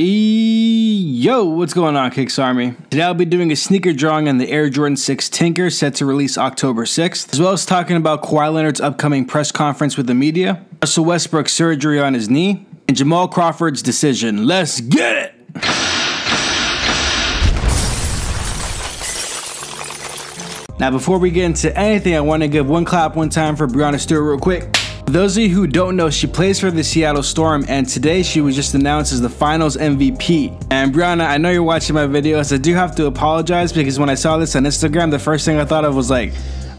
Yo, what's going on, Kicks Army? Today I'll be doing a sneaker drawing on the Air Jordan 6 Tinker set to release October 6th, as well as talking about Kawhi Leonard's upcoming press conference with the media, Russell Westbrook's surgery on his knee, and Jamal Crawford's decision. Let's get it! Now before we get into anything, I want to give one clap one time for Breanna Stewart real quick. For those of you who don't know, she plays for the Seattle Storm, and today she was just announced as the Finals MVP. And Breanna, I know you're watching my videos. I do have to apologize because when I saw this on Instagram, the first thing I thought of was like,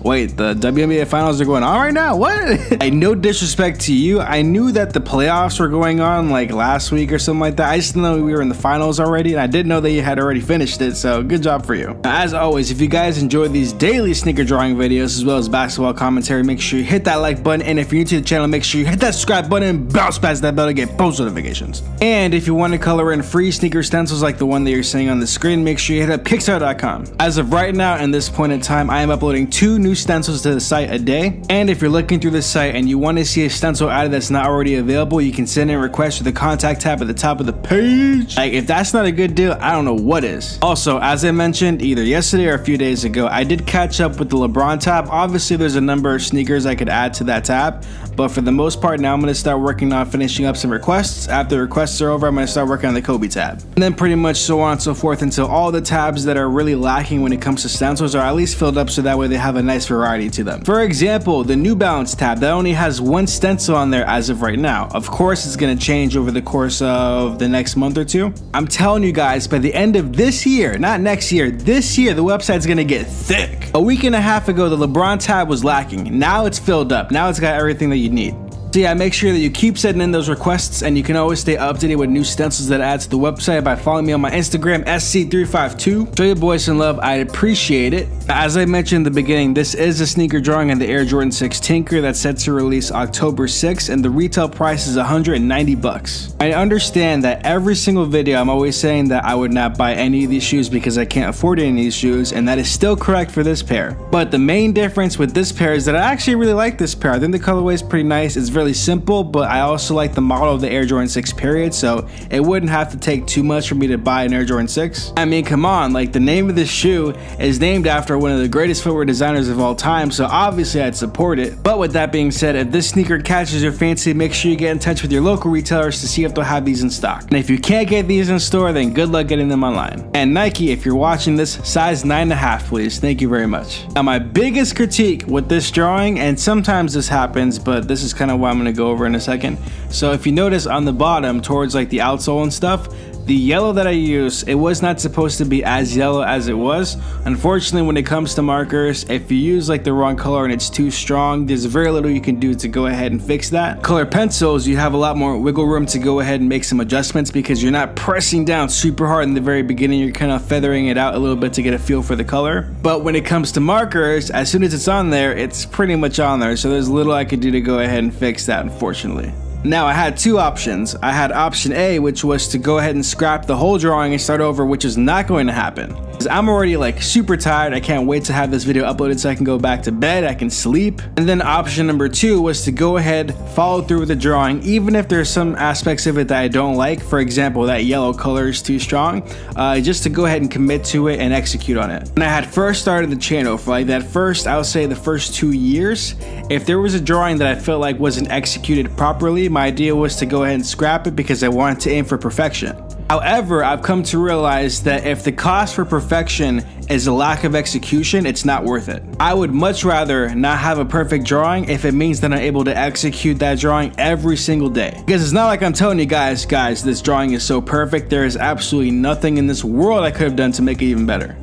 wait, the WNBA Finals are going on right now? What? No disrespect to you. I knew that the playoffs were going on like last week or something like that. I just didn't know we were in the finals already, and I didn't know that you had already finished it, so good job for you. Now, as always, if you guys enjoy these daily sneaker drawing videos as well as basketball commentary, make sure you hit that like button, and if you're new to the channel, make sure you hit that subscribe button and bounce past that bell to get post notifications. And if you want to color in free sneaker stencils like the one that you're seeing on the screen, make sure you hit up KicksArt.com. As of right now, and this point in time, I am uploading 2 new stencils to the site a day, and if you're looking through the site and you want to see a stencil added that's not already available, you can send in a request to the contact tab at the top of the page. Like, if that's not a good deal, I don't know what is. Also, as I mentioned either yesterday or a few days ago, I did catch up with the LeBron tab. Obviously there's a number of sneakers I could add to that tab, but for the most part now I'm going to start working on finishing up some requests. After the requests are over, I'm going to start working on the Kobe tab, and then pretty much so on and so forth until all the tabs that are really lacking when it comes to stencils are at least filled up, so that way they have a nice variety to them. For example, the New Balance tab that only has 1 stencil on there as of right now. Of course it's going to change over the course of the next month or two. I'm telling you guys, by the end of this year, not next year, this year, the website's going to get thick. A week and a half ago, the LeBron tab was lacking. Now it's filled up. Now it's got everything that you need. So yeah, make sure that you keep sending in those requests, and you can always stay updated with new stencils that add to the website by following me on my Instagram, SC352. Show your boys some love, I'd appreciate it. As I mentioned in the beginning, this is a sneaker drawing on the Air Jordan 6 Tinker that's set to release October 6th, and the retail price is $190. I understand that every single video I'm always saying that I would not buy any of these shoes because I can't afford any of these shoes, and that is still correct for this pair. But the main difference with this pair is that I actually really like this pair. I think the colorway is pretty nice. It's really simple, but I also like the model of the Air Jordan 6 period, so it wouldn't have to take too much for me to buy an Air Jordan 6. I mean, come on, like, the name of this shoe is named after one of the greatest footwear designers of all time, so obviously I'd support it. But with that being said, if this sneaker catches your fancy, make sure you get in touch with your local retailers to see if they'll have these in stock. And if you can't get these in store, then good luck getting them online. And Nike, if you're watching this, size 9.5 please, thank you very much. Now my biggest critique with this drawing, and sometimes this happens, but this is kind of what I'm going to go over in a second. So if you notice on the bottom towards like the outsole and stuff, the yellow that I use, it was not supposed to be as yellow as it was. Unfortunately, when it comes to markers, if you use like the wrong color and it's too strong, there's very little you can do to go ahead and fix that. Color pencils, you have a lot more wiggle room to go ahead and make some adjustments because you're not pressing down super hard in the very beginning. You're kind of feathering it out a little bit to get a feel for the color. But when it comes to markers, as soon as it's on there, it's pretty much on there. So there's little I could do to go ahead and fix that, unfortunately. Now I had 2 options. I had option A, which was to go ahead and scrap the whole drawing and start over, which is not going to happen. I'm already like super tired. I can't wait to have this video uploaded so I can go back to bed, I can sleep. And then option number 2 was to go ahead, follow through with the drawing, even if there's some aspects of it that I don't like. For example, that yellow color is too strong, just to go ahead and commit to it and execute on it. When I had first started the channel, for like that first, I would say the first 2 years, if there was a drawing that I felt like wasn't executed properly, my idea was to go ahead and scrap it because I wanted to aim for perfection. However, I've come to realize that if the cost for perfection is a lack of execution, it's not worth it. I would much rather not have a perfect drawing if it means that I'm able to execute that drawing every single day. Because it's not like I'm telling you guys, this drawing is so perfect, there is absolutely nothing in this world I could have done to make it even better.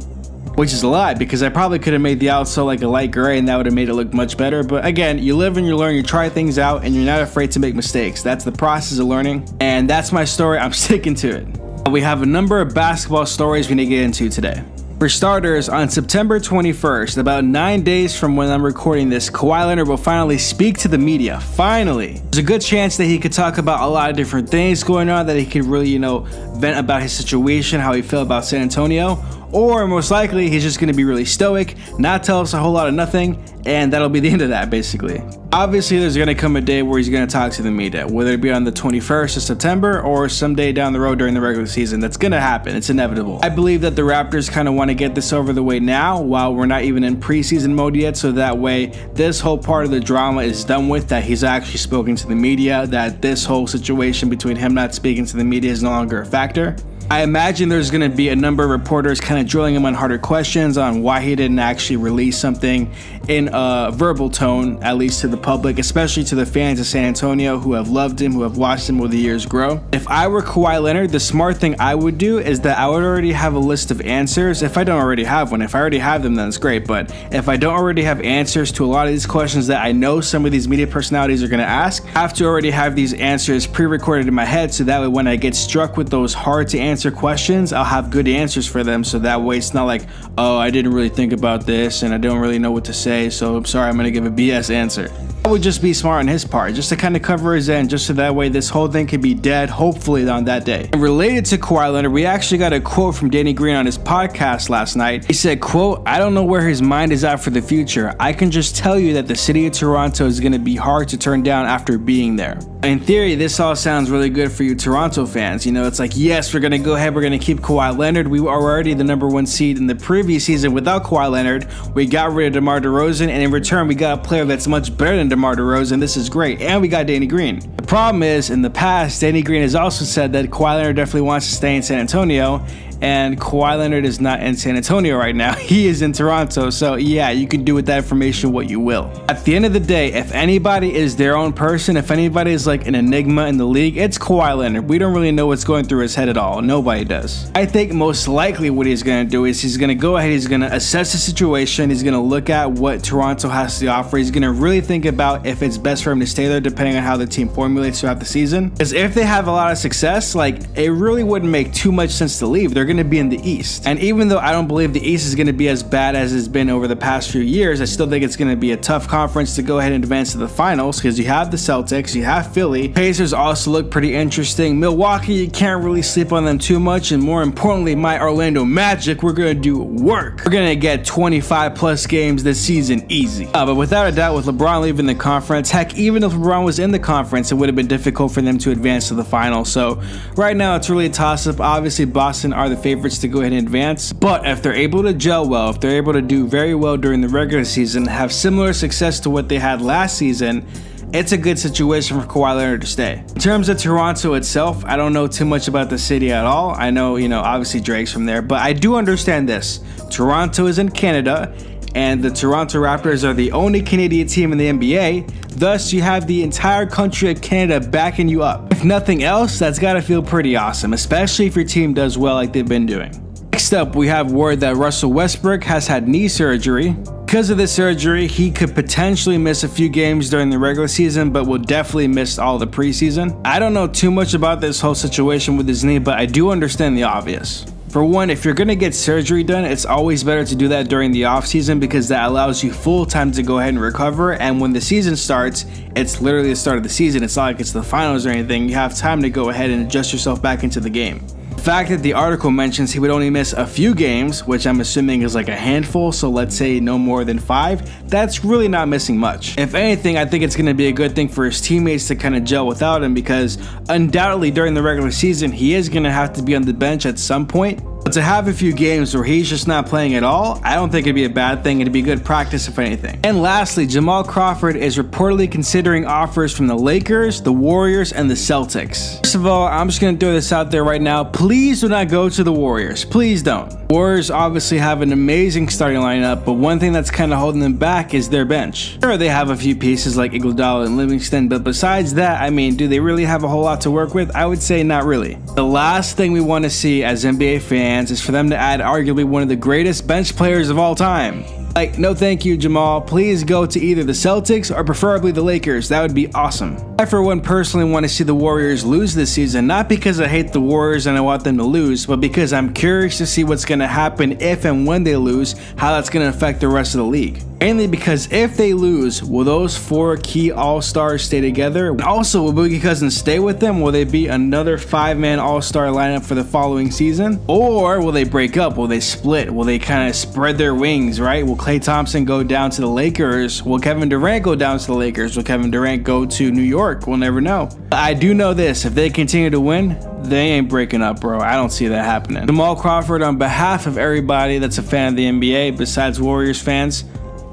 Which is a lie, because I probably could have made the outsole like a light gray and that would have made it look much better. But again, you live and you learn, you try things out, and you're not afraid to make mistakes. That's the process of learning, and that's my story. I'm sticking to it. We have a number of basketball stories we need to get into today. For starters, on September 21st, about 9 days from when I'm recording this, Kawhi Leonard will finally speak to the media. Finally! There's a good chance that he could talk about a lot of different things going on, that he could really, vent about his situation, how he felt about San Antonio. Or most likely, he's just going to be really stoic, not tell us a whole lot of nothing, and that'll be the end of that, basically. Obviously, there's going to come a day where he's going to talk to the media, whether it be on the 21st of September or someday down the road during the regular season. That's going to happen. It's inevitable. I believe that the Raptors kind of want to get this over the way now while we're not even in preseason mode yet, so that way this whole part of the drama is done with, that he's actually spoken to the media, that this whole situation between him not speaking to the media is no longer a factor. I imagine there's going to be a number of reporters kind of drilling him on harder questions on why he didn't actually release something in a verbal tone, at least to the public, especially to the fans of San Antonio who have loved him, who have watched him over the years grow. If I were Kawhi Leonard, the smart thing I would do is that I would already have a list of answers. If I don't already have one, if I already have them, then it's great. But if I don't already have answers to a lot of these questions that I know some of these media personalities are going to ask, I have to already have these answers pre-recorded in my head, so that way when I get struck with those hard to answer questions, I'll have good answers for them, so that way it's not like, oh, I didn't really think about this and I don't really know what to say, so I'm sorry, I'm gonna give a BS answer. That would just be smart on his part, just to kind of cover his end, just so that way this whole thing could be dead, hopefully on that day. And related to Kawhi Leonard, we actually got a quote from Danny Green on his podcast last night. He said, quote, "I don't know where his mind is at for the future. I can just tell you that the city of Toronto is going to be hard to turn down after being there." In theory, this all sounds really good for you Toronto fans. You know, it's like, yes, we're going to go ahead, we're going to keep Kawhi Leonard. We were already the #1 seed in the previous season without Kawhi Leonard. We got rid of DeMar DeRozan, and in return, we got a player that's much better than DeMar DeRozan. This is great. And we got Danny Green. The problem is, in the past, Danny Green has also said that Kawhi Leonard definitely wants to stay in San Antonio, and Kawhi Leonard is not in San Antonio right now. He is in Toronto, so yeah, you can do with that information what you will. At the end of the day, if anybody is their own person, if anybody is like an enigma in the league, it's Kawhi Leonard. We don't really know what's going through his head at all. Nobody does. I think most likely what he's going to do is he's going to go ahead, he's going to assess the situation, he's going to look at what Toronto has to offer, he's going to really think about if it's best for him to stay there depending on how the team formulates throughout the season. Because if they have a lot of success, like, it really wouldn't make too much sense to leave. They're going to be in the East. And even though I don't believe the East is going to be as bad as it's been over the past few years, I still think it's going to be a tough conference to go ahead and advance to the finals, because you have the Celtics, you have Philly. Pacers also look pretty interesting. Milwaukee, you can't really sleep on them too much. And more importantly, my Orlando Magic, we're going to do work. We're going to get 25 plus games this season easy. But without a doubt, with LeBron leaving the conference, heck, even if LeBron was in the conference, it would have been difficult for them to advance to the finals. So right now, it's really a toss-up. Obviously, Boston are the favorites to go ahead and advance, but if they're able to gel well, if they're able to do very well during the regular season, have similar success to what they had last season, it's a good situation for Kawhi Leonard to stay. In terms of Toronto itself, I don't know too much about the city at all. I know, obviously Drake's from there, but I do understand this. Toronto is in Canada, and the Toronto Raptors are the only Canadian team in the NBA. Thus, you have the entire country of Canada backing you up. If nothing else, that's gotta feel pretty awesome, especially if your team does well like they've been doing. Next up, we have word that Russell Westbrook has had knee surgery. Because of this surgery, he could potentially miss a few games during the regular season, but will definitely miss all the preseason. I don't know too much about this whole situation with his knee, but I do understand the obvious. For one, if you're going to get surgery done, it's always better to do that during the off season, because that allows you full time to go ahead and recover. And when the season starts, it's literally the start of the season. It's not like it's the finals or anything. You have time to go ahead and adjust yourself back into the game. The fact that the article mentions he would only miss a few games, which I'm assuming is like a handful, so let's say no more than 5, that's really not missing much. If anything, I think it's going to be a good thing for his teammates to kind of gel without him, because undoubtedly during the regular season, he is going to have to be on the bench at some point. But to have a few games where he's just not playing at all, I don't think it'd be a bad thing. It'd be good practice if anything. And lastly, Jamal Crawford is reportedly considering offers from the Lakers, the Warriors, and the Celtics. First of all, I'm just going to throw this out there right now. Please do not go to the Warriors. Please don't. Warriors obviously have an amazing starting lineup, but one thing that's kind of holding them back is their bench. Sure, they have a few pieces like Iguodala and Livingston, but besides that, I mean, do they really have a whole lot to work with? I would say not really. The last thing we want to see as NBA fans is for them to add arguably one of the greatest bench players of all time. Like, no thank you, Jamal. Please go to either the Celtics or preferably the Lakers. That would be awesome. I, for one, personally want to see the Warriors lose this season, not because I hate the Warriors and I want them to lose, but because I'm curious to see what's going to happen if and when they lose, how that's going to affect the rest of the league. Mainly because if they lose, will those 4 key all-stars stay together? And also, will Boogie Cousins stay with them? Will they be another 5-man all-star lineup for the following season? Or will they break up? Will they split? Will they kind of spread their wings, right? Will Klay Thompson go down to the Lakers? Will Kevin Durant go down to the Lakers? Will Kevin Durant go to New York? We'll never know. I do know this, if they continue to win, they ain't breaking up, bro. I don't see that happening. Jamal Crawford, on behalf of everybody that's a fan of the NBA besides Warriors fans,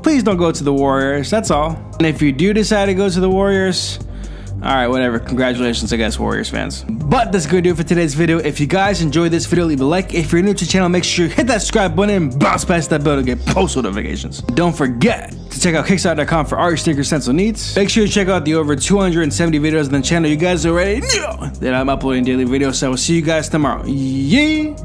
please don't go to the Warriors, that's all. And if you do decide to go to the Warriors, alright, whatever. Congratulations, I guess, Warriors fans. But that's gonna do it for today's video. If you guys enjoyed this video, leave a like. If you're new to the channel, make sure you hit that subscribe button and bounce past that bell to get post notifications. Don't forget to check out KicksArt.com for all your sticker stencil needs. Make sure you check out the over 270 videos on the channel. You guys already know that I'm uploading daily videos, so I will see you guys tomorrow. Yeah!